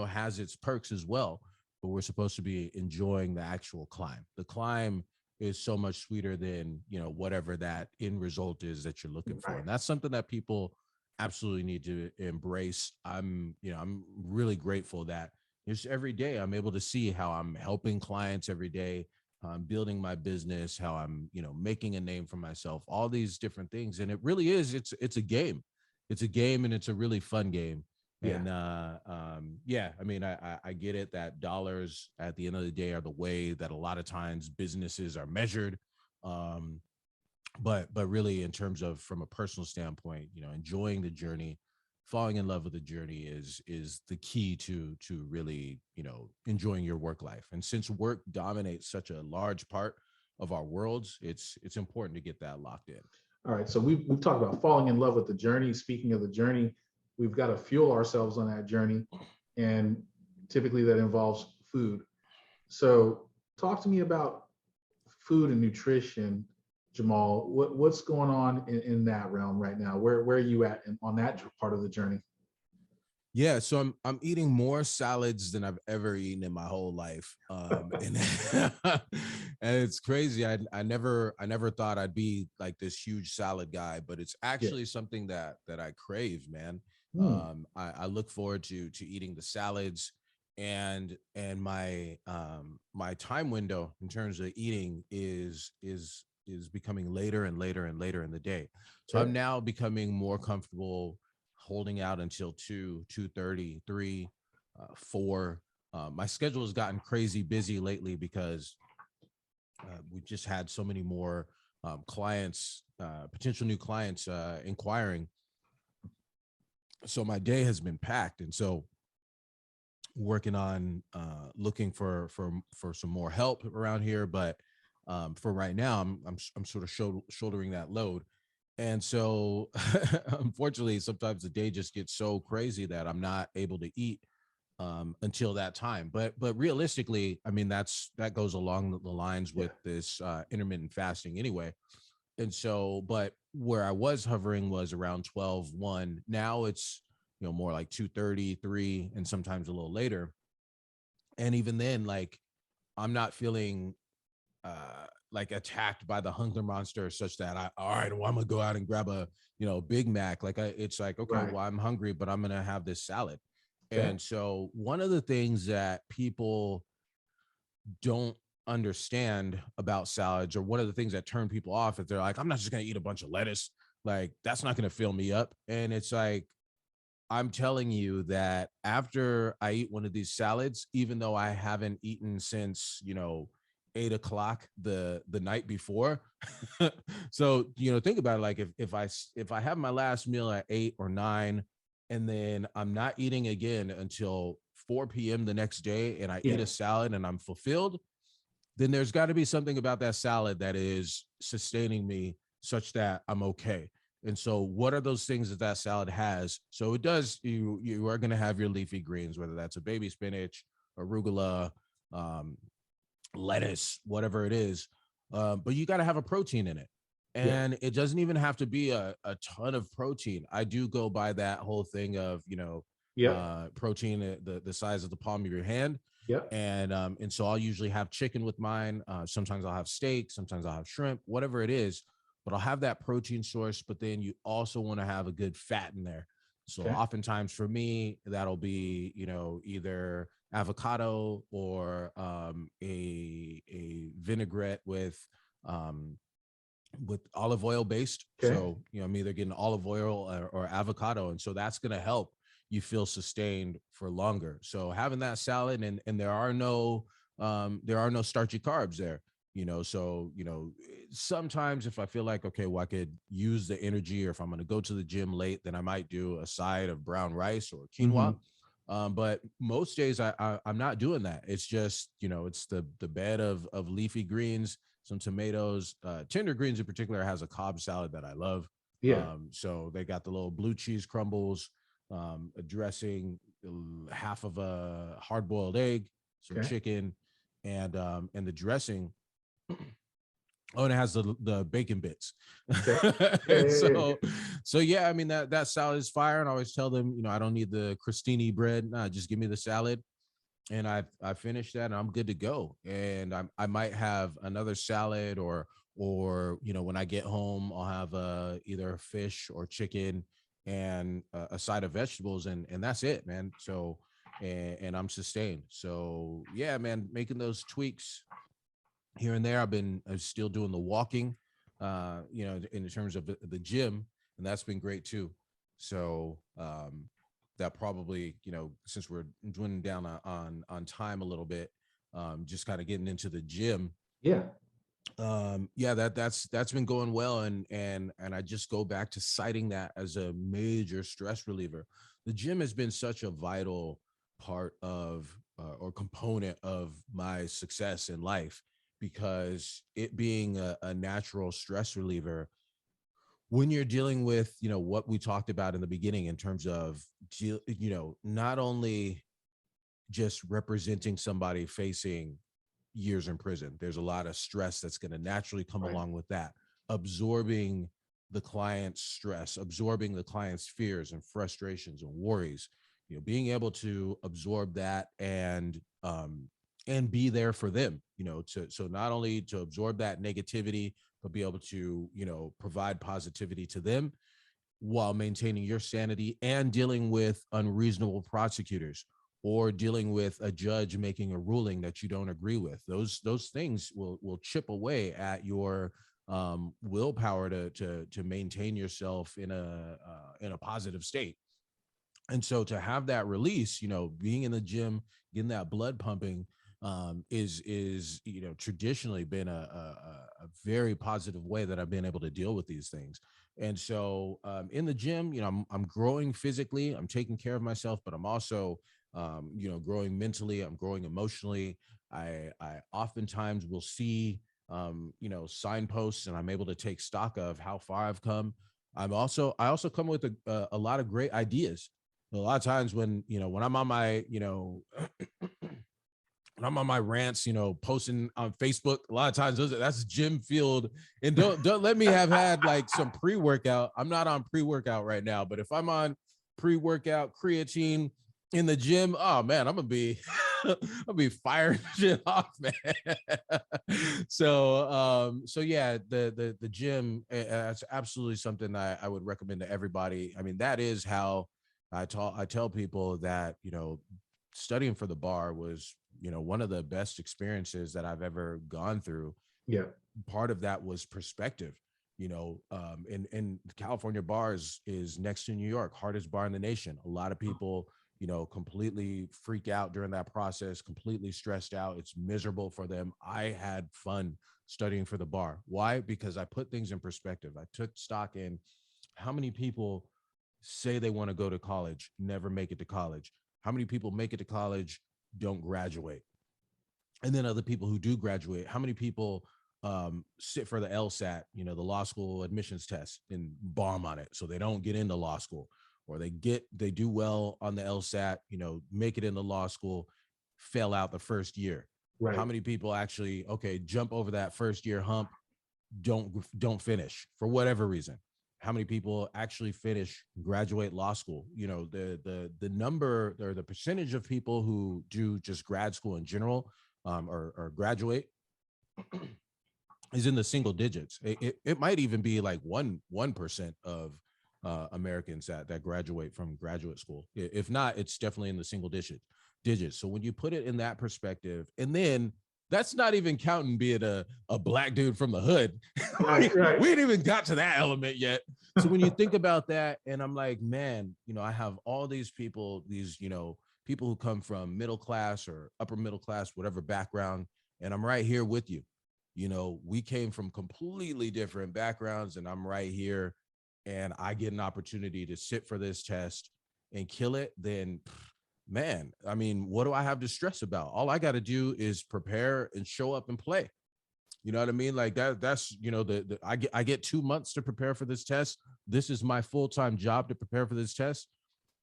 has its perks as well. But we're supposed to be enjoying the actual climb. The climb is so much sweeter than whatever that end result is that you're looking for. And that's something that people absolutely need to embrace. I'm really grateful that just every day I'm able to see how I'm helping clients every day, building my business, how I'm, making a name for myself, all these different things. And it really is, it's a game. It's a game, and it's a really fun game. Yeah. And yeah, I mean, I get it that dollars at the end of the day are the way that a lot of times businesses are measured. Um, but really, in terms of from a personal standpoint, enjoying the journey, falling in love with the journey is the key to really, enjoying your work life. And since work dominates such a large part of our worlds, it's important to get that locked in. All right. So we've talked about falling in love with the journey. Speaking of the journey, we've got to fuel ourselves on that journey. And typically that involves food. So talk to me about food and nutrition, Jamal. What's going on in that realm right now? Where are you at on that part of the journey? Yeah, so I'm eating more salads than I've ever eaten in my whole life, and and it's crazy. I never thought I'd be like this huge salad guy, but it's Yeah. actually something that I crave, man. Hmm. I look forward to eating the salads, and my time window in terms of eating is becoming later and later and later in the day. So Okay. I'm now becoming more comfortable holding out until 2:30, 3, 4. My schedule has gotten crazy busy lately because we've just had so many more clients, potential new clients inquiring. So my day has been packed, and so working on looking for some more help around here. But for right now, I'm sort of shouldering that load. And so, unfortunately, sometimes the day just gets so crazy that I'm not able to eat until that time. But realistically, I mean, that goes along the lines Yeah. with this intermittent fasting anyway. And so, but where I was hovering was around 12, 1. Now it's, more like 2:30, 3, and sometimes a little later. And even then, like, I'm not feeling like attacked by the hunger monster such that all right, well, I'm gonna go out and grab a, Big Mac. Like it's like, okay, Right. well, I'm hungry, but I'm gonna have this salad. Okay. And so one of the things that people don't understand about salads, or one of the things that turn people off, if they're like, I'm not just gonna eat a bunch of lettuce, like that's not gonna fill me up. And it's like, I'm telling you that after I eat one of these salads, even though I haven't eaten since, 8 o'clock the night before. So, think about it. Like if I have my last meal at 8 or 9, and then I'm not eating again until 4 p.m. the next day, and I Yeah. eat a salad and I'm fulfilled, then there's got to be something about that salad that is sustaining me such that I'm okay. And so, what are those things that salad has? So it does. You are going to have your leafy greens, whether that's a baby spinach, arugula, um, lettuce, whatever it is. But you got to have a protein in it. Yeah. And it doesn't even have to be a ton of protein. I do go by that whole thing of, Yep. protein the size of the palm of your hand. Yep. And so I'll usually have chicken with mine. Sometimes I'll have steak, sometimes I'll have shrimp, whatever it is. But I'll have that protein source. But then you also want to have a good fat in there. So Okay. oftentimes for me, that'll be, either avocado or a vinaigrette with olive oil based. Okay. So, I'm either getting olive oil or avocado. And so that's going to help you feel sustained for longer. So having that salad, and there are no starchy carbs there, so, sometimes if I feel like, okay, well, I could use the energy, or if I'm going to go to the gym late, then I might do a side of brown rice or quinoa. Hmm. But most days I'm not doing that. It's just, it's the bed of leafy greens, some tomatoes, tender greens in particular has a Cobb salad that I love. Yeah. So they got the little blue cheese crumbles, a dressing, half of a hard boiled egg, some Okay. chicken, and the dressing. Oh, and it has the bacon bits. Okay. Yeah. And Yeah. Yeah. so yeah, I mean that salad is fire. And I always tell them, I don't need the crostini bread. Nah, just give me the salad. And I finished that and I'm good to go. And I might have another salad, or when I get home, I'll have either fish or chicken. and a side of vegetables, and that's it, man. So, and I'm sustained. So yeah, man, making those tweaks here and there. I'm still doing the walking, in terms of the gym, and that's been great too. So that probably, since we're dwindling down on time a little bit, just kind of getting into the gym. Yeah. Yeah, that's been going well, and I just go back to citing that as a major stress reliever. The gym has been such a vital part of or component of my success in life, because it being a natural stress reliever when you're dealing with, what we talked about in the beginning in terms of, not only just representing somebody facing years in prison. There's a lot of stress that's going to naturally come along with that. Absorbing the client's stress, absorbing the client's fears and frustrations and worries, being able to absorb that and be there for them, so not only to absorb that negativity, but be able to, provide positivity to them while maintaining your sanity and dealing with unreasonable prosecutors or dealing with a judge making a ruling that you don't agree with. Those things will chip away at your willpower to maintain yourself in a positive state. And so to have that release, being in the gym, getting that blood pumping, is traditionally been a very positive way that I've been able to deal with these things. And so in the gym, I'm growing physically, I'm taking care of myself, but I'm also growing mentally, I'm growing emotionally. I oftentimes will see signposts, and I'm able to take stock of how far I've come. I also come with a lot of great ideas. A lot of times when I'm on my when I'm on my rants, posting on Facebook, a lot of times that's gym field. And don't let me have had like some pre-workout. I'm not on pre-workout right now, but if I'm on pre-workout creatine in the gym, oh man, I'm gonna be I'll be firing shit off, man. So yeah, the gym, that's absolutely something I would recommend to everybody. I mean, that is how I tell people that, studying for the bar was, one of the best experiences that I've ever gone through. Yeah. Part of that was perspective. And California bar is next to New York, hardest bar in the nation. A lot of people, completely freak out during that process, completely stressed out. It's miserable for them. I had fun studying for the bar. Why? Because I put things in perspective. I took stock in how many people say they want to go to college, never make it to college. How many people make it to college, don't graduate? And then other people who do graduate, how many people sit for the LSAT, the law school admissions test, and bomb on it, so they don't get into law school, or they do well on the LSAT, make it into law school, fail out the first year. Right. How many people actually, jump over that first year hump, don't finish for whatever reason? How many people actually finish, graduate law school? The number or the percentage of people who do just grad school in general, or graduate, is in the single digits. It might even be like 1% of Americans that graduate from graduate school. If not, it's definitely in the single digits. So when you put it in that perspective, and then that's not even counting being a black dude from the hood. Right. We ain't even got to that element yet. So when you think about that, and I'm like, man, I have all these people, people who come from middle class or upper middle class, whatever background, and I'm right here with you. We came from completely different backgrounds, and I'm right here, and I get an opportunity to sit for this test and kill it. Then man, I mean, what do I have to stress about? All I got to do is prepare and show up and play. You know what I mean? Like that's, I get 2 months to prepare for this test. This is my full-time job to prepare for this test.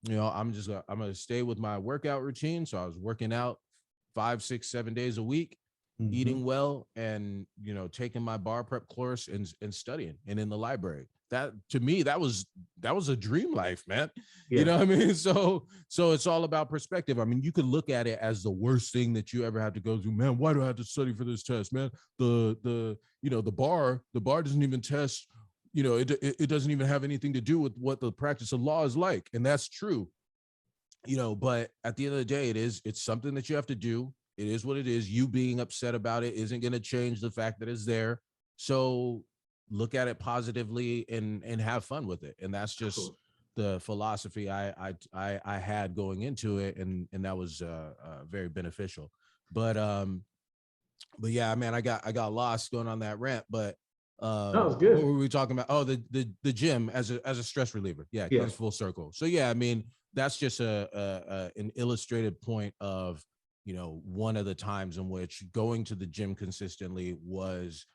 I'm going to stay with my workout routine. So I was working out 5, 6, 7 days a week, eating well, and, taking my bar prep course and studying, and in the library. That, to me, that was a dream life, man. Yeah. You know what I mean? So it's all about perspective. I mean, you could look at it as the worst thing that you ever had to go through. Man, why do I have to study for this test, man? The bar doesn't even test it doesn't even have anything to do with what the practice of law is like. And that's true, but at the end of the day, it's something that you have to do. It is what it is. You being upset about it isn't going to change the fact that it's there. So look at it positively and have fun with it. And that's just the philosophy I had going into it. And that was very beneficial. But yeah, man, I got lost going on that rant, but that was good. what were we talking about? Oh, the gym as a stress reliever. Yeah, it comes full circle. So yeah, I mean, that's just an illustrated point of, one of the times in which going to the gym consistently was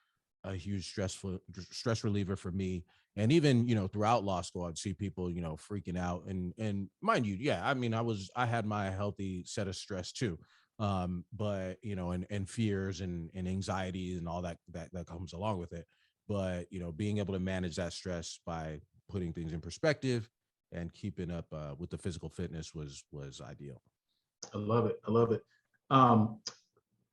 a huge stress reliever for me. And even, throughout law school, I'd see people, freaking out, and mind you, yeah, I mean, I had my healthy set of stress too. But and fears and anxiety and all that comes along with it. But being able to manage that stress by putting things in perspective and keeping up with the physical fitness was ideal. I love it. I love it.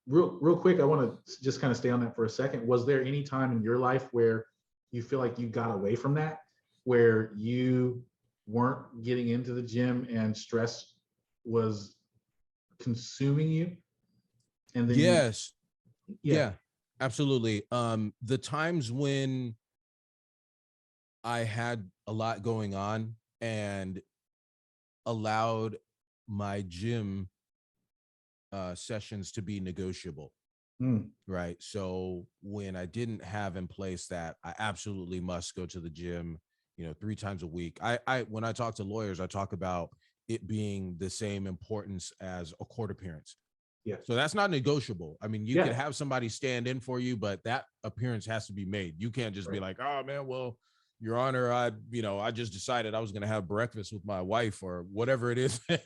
Real quick, I want to just kind of stay on that for a second. Was there any time in your life where you feel like you got away from that, where you weren't getting into the gym and stress was consuming you? And then yes, yeah, absolutely. The times when I had a lot going on and allowed my gym sessions to be negotiable. Right. So when I didn't have in place that I absolutely must go to the gym, 3 times a week, I when I talk to lawyers, I talk about it being the same importance as a court appearance. Yeah. So that's not negotiable. I mean, you could have somebody stand in for you, but that appearance has to be made. You can't just be like, oh man, well, Your Honor, I just decided I was going to have breakfast with my wife or whatever it is that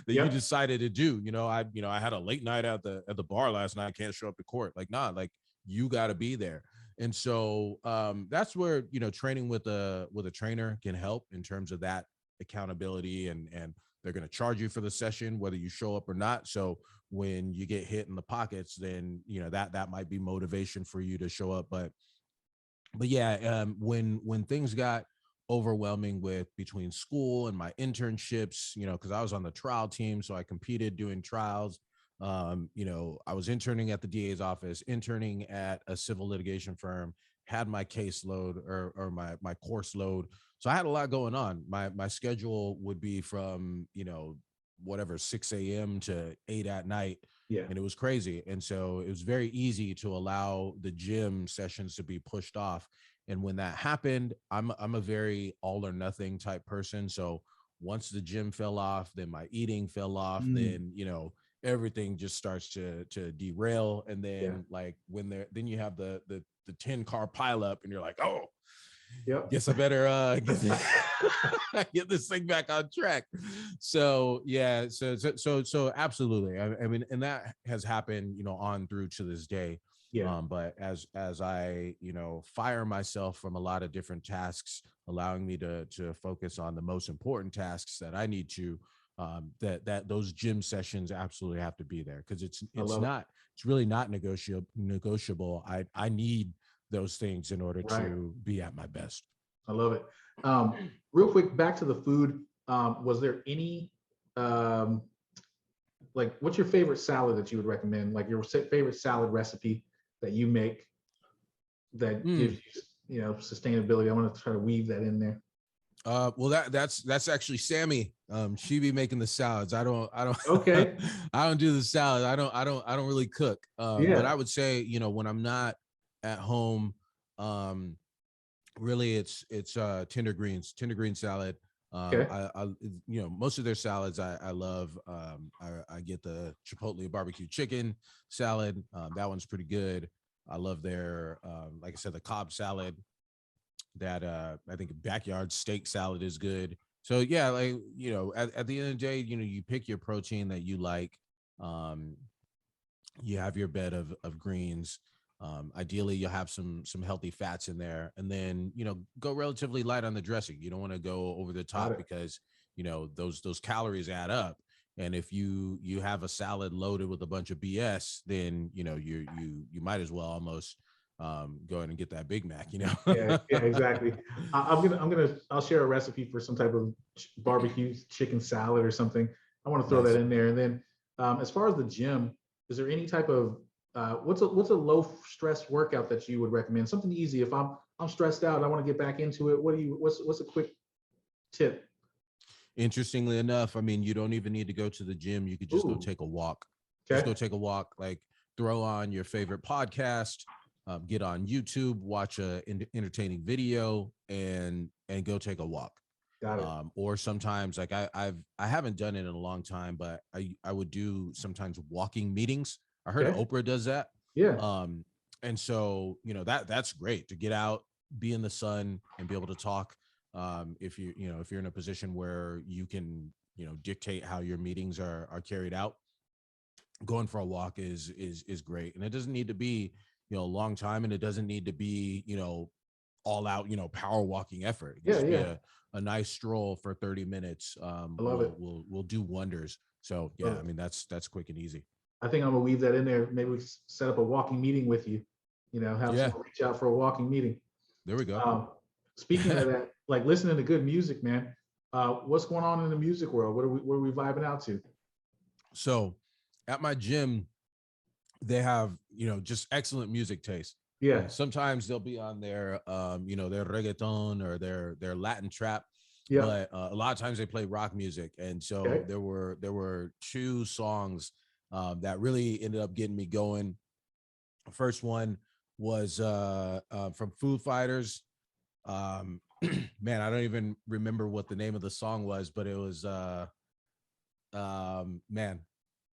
you decided to do. I had a late night at the bar last night. I can't show up to court. Like, nah, like you got to be there. And so that's where, training with a trainer can help in terms of that accountability, and they're going to charge you for the session, whether you show up or not. So when you get hit in the pockets, then, that might be motivation for you to show up. But yeah, when things got overwhelming between school and my internships, because I was on the trial team, so I competed doing trials. I was interning at the DA's office, interning at a civil litigation firm, had my caseload or my course load. So I had a lot going on. My schedule would be from, whatever, 6 a.m. to 8 at night. Yeah. And it was crazy. And so it was very easy to allow the gym sessions to be pushed off. And when that happened, I'm a very all or nothing type person. So once the gym fell off, then my eating fell off, then, everything just starts to derail. And then then you have the 10-car pileup and you're like, oh, guess I better get this thing back on track. So yeah, so absolutely. I mean, and that has happened, on through to this day. Yeah. But as I, fire myself from a lot of different tasks, allowing me to focus on the most important tasks that I need to, that those gym sessions absolutely have to be there, because it's really not negotiable. I need those things in order to be at my best. I love it. Real quick, back to the food. Was there any, what's your favorite salad that you would recommend? Like your favorite salad recipe that you make that gives you, sustainability? I want to try to weave that in there. Well, that's actually Sammy. She be making the salads. I don't Okay. I don't do the salad. I don't really cook. But I would say, when I'm not at home, really it's tender green salad. I most of their salads I love. I get the Chipotle barbecue chicken salad. That one's pretty good. I love their like I said, the Cobb salad. That I think backyard steak salad is good. So yeah, like, at the end of the day, you pick your protein that you like. You have your bed of greens. Ideally, you'll have some healthy fats in there, and then go relatively light on the dressing. You don't want to go over the top because those calories add up. And if you have a salad loaded with a bunch of BS, then you might as well almost go ahead and get that Big Mac, Yeah, exactly. I'll share a recipe for some type of barbecue chicken salad or something. I want to throw that Nice. in there. And then, as far as the gym, is there any type of what's a low stress workout that you would recommend? Something easy. If I'm stressed out, I want to get back into it. What's a quick tip? Interestingly enough, I mean, you don't even need to go to the gym. You could just go Ooh, take a walk. Just okay, go take a walk. Like throw on your favorite podcast, get on YouTube, watch a entertaining video, and go take a walk. got it. Or sometimes, like I haven't done it in a long time, but I would do sometimes walking meetings. I heard Okay, Oprah does that. yeah, Um, and so that's great to get out, be in the sun, and be able to talk. If if you're in a position where you can dictate how your meetings are carried out, going for a walk is great. And it doesn't need to be a long time, and it doesn't need to be all out power walking effort. It can yeah, just be yeah. a nice stroll for 30 minutes. I love it. Will do wonders. So Love yeah, I it. mean that's quick and easy. I think I'm gonna weave that in there. Maybe we set up a walking meeting with you. Have Yeah, someone reach out for a walking meeting. there we go. Um, Speaking of that, like listening to good music, man. What's going on in the music world? What are we vibing out to? So at my gym, they have just excellent music taste. Yeah, Sometimes they'll be on their their reggaeton or their Latin trap, yeah. but a lot of times they play rock music. And so Okay, there were two songs that really ended up getting me going. The first one was from Foo Fighters. um Man, I don't even remember what the name of the song was, but it was man,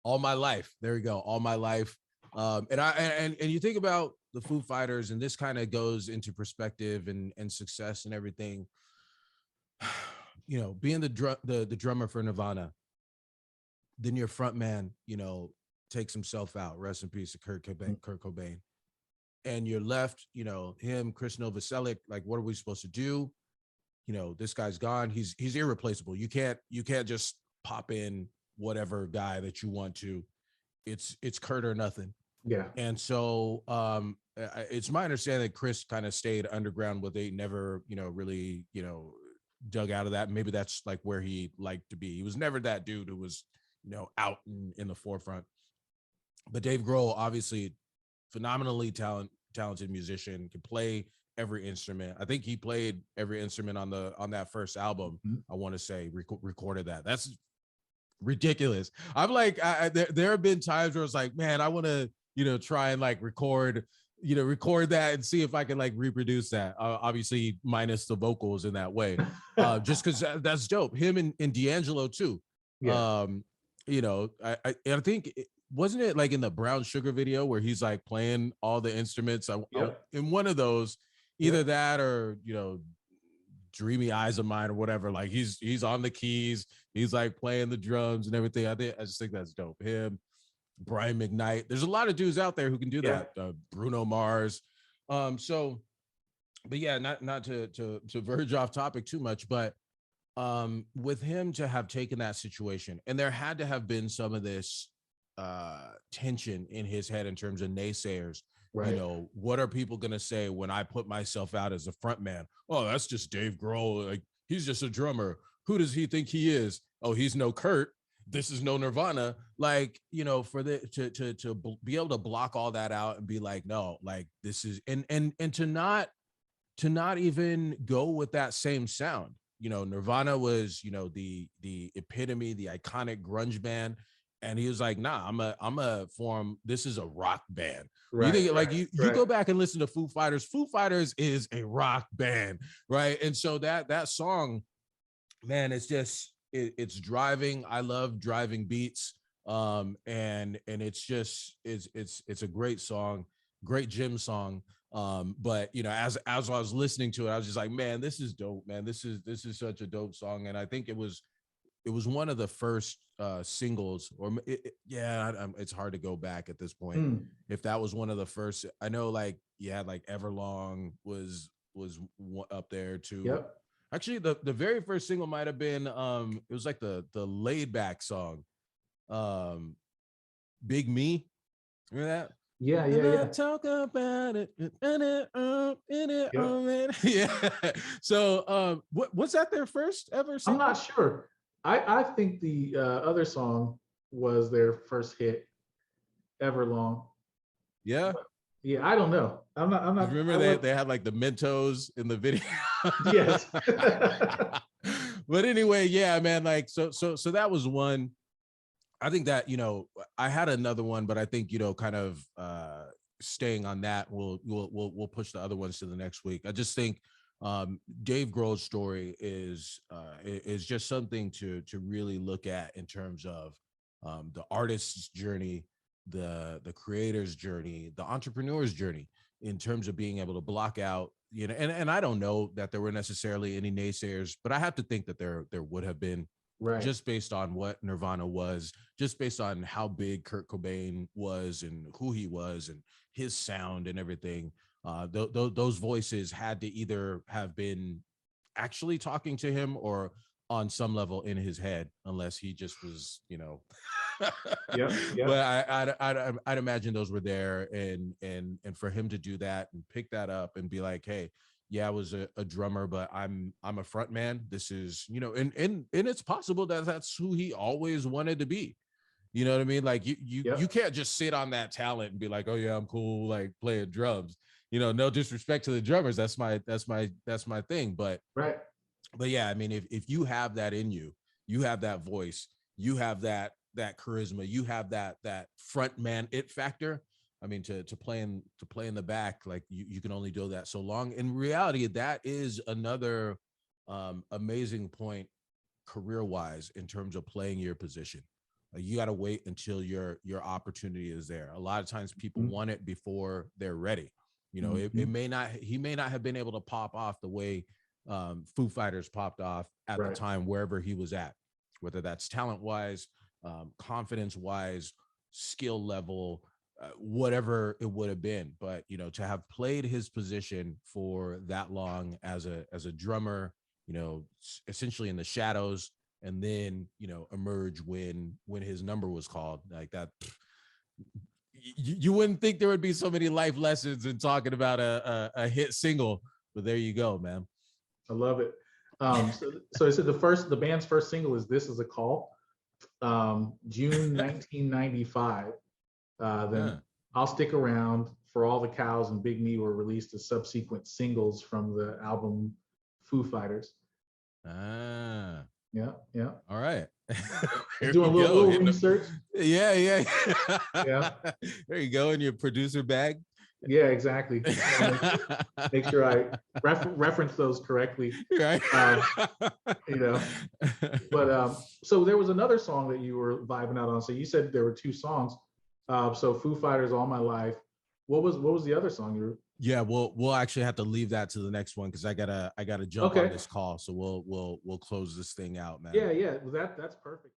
All My Life. There we go, All My Life. And you think about the Foo Fighters, and this kind of goes into perspective and success and everything. Being the drummer for Nirvana, then your front man takes himself out, rest in peace to Kurt Cobain, and you're left, him, Chris Novoselic. Like, what are we supposed to do? This guy's gone. He's irreplaceable. You can't just pop in whatever guy that you want to. It's Kurt or nothing. yeah, And so it's my understanding that Chris kind of stayed underground, but they never really dug out of that. Maybe that's like where he liked to be. He was never that dude who was out in the forefront. But Dave Grohl, obviously phenomenally talented musician, can play every instrument. I think he played every instrument on that first album. mhm. I want to say recorded that. That's ridiculous. I'm like, there have been times where it's like, man, I want to try and like record that and see if I can like reproduce that. Obviously minus the vocals in that way, just because that's dope. Him and D'Angelo too. Yeah, um I think wasn't it like in the Brown Sugar video where he's like playing all the instruments? yep, In one of those, either yep, that or Dreamy Eyes of Mine or whatever. Like he's on the keys, he's like playing the drums and everything. I just think that's dope. Him, Brian McKnight. There's a lot of dudes out there who can do yeah, that. Bruno Mars. So, but yeah, not to verge off topic too much, but with him to have taken that situation, and there had to have been some of this tension in his head in terms of naysayers. right. What are people going to say when I put myself out as a front man? Oh, that's just Dave Grohl. Like, he's just a drummer. Who does he think he is? Oh, he's no Kurt. This is no Nirvana. Like, for the to be able to block all that out and be like, no, like this is, and to not even go with that same sound. Nirvana was, the epitome, the iconic grunge band. And he was like, nah, I'm a form. This is a rock band. You Right, think like right, you right. go back and listen to Foo Fighters. Foo Fighters is a rock band, right? And so that song, man, it's just it's driving. I love driving beats. And it's just it's a great song, great gym song. But as I was listening to it, I was just like, man, this is dope, man. This is such a dope song. And I think it was one of the first singles, or yeah, it's hard to go back at this point. Mm, If that was one of the first, I know like you had like Everlong was up there too. yep. Actually, the very first single might have been it was like the laid back song, um Big Me. Remember that? Yeah, And yeah, I yeah. talk about it. Yep. Yeah. So was that their first ever I'm not single? sure. I think the other song was their first hit, Everlong. Yeah. But yeah, I don't know. I'm Because not. remember I was. they had like the Mentos in the video. Yes. But anyway, yeah, man. Like so that was one. I think that, I had another one, but I think, kind of staying on that, we'll push the other ones to the next week. I just think Dave Grohl's story is just something to really look at in terms of the artist's journey, the creator's journey, the entrepreneur's journey, in terms of being able to block out, and I don't know that there were necessarily any naysayers, but I have to think that there would have been, Right. just based on what Nirvana was, just based on how big Kurt Cobain was and who he was and his sound and everything. Those voices had to either have been actually talking to him or on some level in his head, unless he just was, Yep. But Yep. I'd imagine those were there, and for him to do that and pick that up and be like, hey, yeah, I was a drummer, but I'm a front man. This is, and it's possible that that's who he always wanted to be. You know what I mean? Like you Yep. can't just sit on that talent and be like, oh yeah, I'm cool, like playing drums. No disrespect to the drummers. That's my thing. Right. But yeah, I mean, if you have that in you, you have that voice, you have that charisma, you have that front man it factor. I mean, to play in the back, like you can only do that so long. In reality, that is another amazing point career wise in terms of playing your position. You got to wait until your opportunity is there. A lot of times people Mhm. want it before they're ready. It Mhm. may not, he may not have been able to pop off the way Foo Fighters popped off at the Right. time, wherever he was at, whether that's talent wise, confidence wise, skill level, whatever it would have been. But to have played his position for that long as a drummer, essentially in the shadows, and then emerge when his number was called, like that. You wouldn't think there would be so many life lessons in talking about a hit single, but there you go, man. I love it. So I said the band's first single is "This Is a Call," June 1995. Then Yeah. "I'll Stick Around," "For All the Cows," and "Big Me" were released as subsequent singles from the album Foo Fighters. Ah. Yeah, yeah. All right. Just Here doing we a go. little research. Yeah. Yeah, There you go in your producer bag. yeah, exactly. Just want to make sure I reference those correctly. Right. Um, you know, but so there was another song that you were vibing out on. So you said there were two songs. So Foo Fighters, "All My Life." What was the other song you were? Yeah, we'll actually have to leave that to the next one because I gotta jump on Okay. this call. So we'll close this thing out, man. Yeah, yeah. That's perfect.